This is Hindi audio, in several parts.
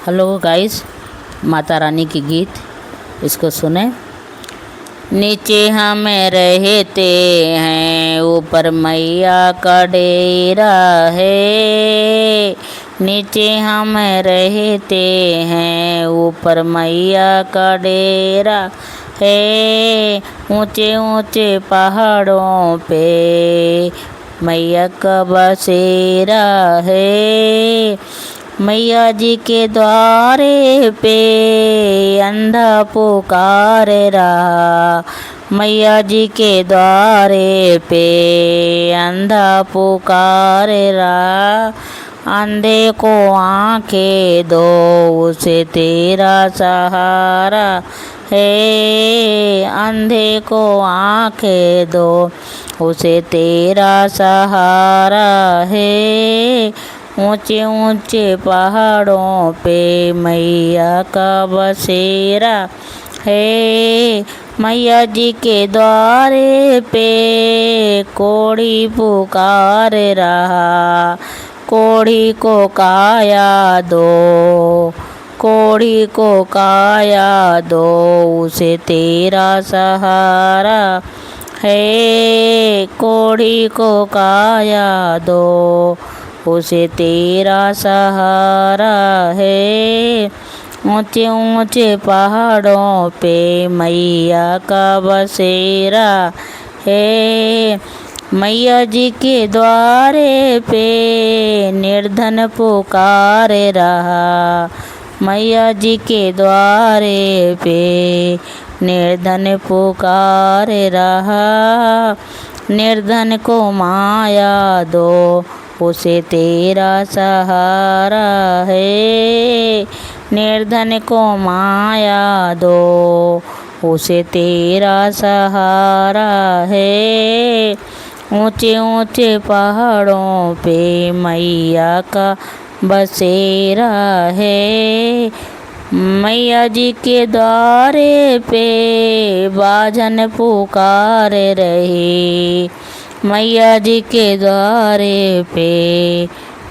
हेलो गाइस, माता रानी की गीत इसको सुने। नीचे हम रहते हैं, ऊपर मैया का डेरा है। नीचे हम रहते हैं, ऊपर मैया का डेरा है। ऊंचे ऊंचे पहाड़ों पे मैया का बसेरा है। मैया जी के द्वारे पे अंधा पुकार रहा। मैया जी के द्वारे पे अंधा पुकार रहा। अंधे को आंखें दो, उसे तेरा सहारा है। अंधे को आंखें दो, उसे तेरा सहारा है। ऊंचे ऊंचे पहाड़ों पे मैया का बसेरा है। मैया जी के द्वारे पे कोढ़ी पुकार रहा। कोढ़ी को काया दो, कोढ़ी को काया दो, उसे तेरा सहारा है। कोढ़ी को काया दो, उसे तेरा सहारा है। ऊंचे ऊंचे पहाड़ों पे मैया का बसेरा है। मैया जी के द्वारे पे निर्धन पुकार रहा। मैया जी के द्वारे पे निर्धन पुकार रहा। निर्धन को माया दो, उसे तेरा सहारा है। निर्धन को माया दो, उसे तेरा सहारा है। ऊंचे ऊंचे पहाड़ों पे मैया का बसेरा है। मैया जी के द्वारे पे बाजन पुकार रही। मैया जी के द्वारे पे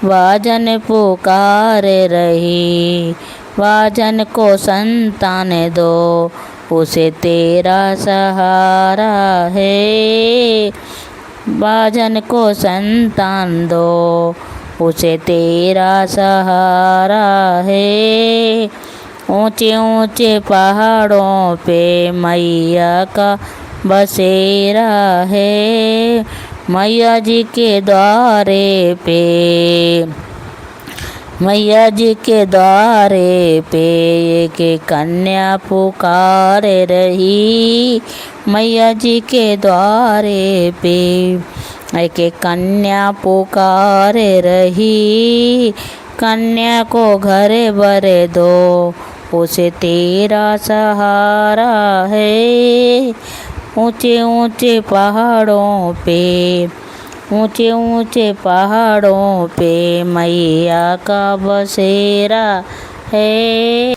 बाजन पुकार रही। बाजन को संतान दो, उसे तेरा सहारा है। बाजन को संतान दो, उसे तेरा सहारा है। ऊंचे ऊंचे पहाड़ों पे मैया का बसेरा है। मैया जी के द्वारे पे, मैया जी के द्वारे पे एक कन्या पुकार रही। मैया जी के द्वारे पे एक कन्या पुकार रही। कन्या को घर बर दो, उसे तेरा सहारा है। ऊंचे ऊंचे पहाड़ों पे, ऊंचे ऊंचे पहाड़ों पे मैया का बसेरा है।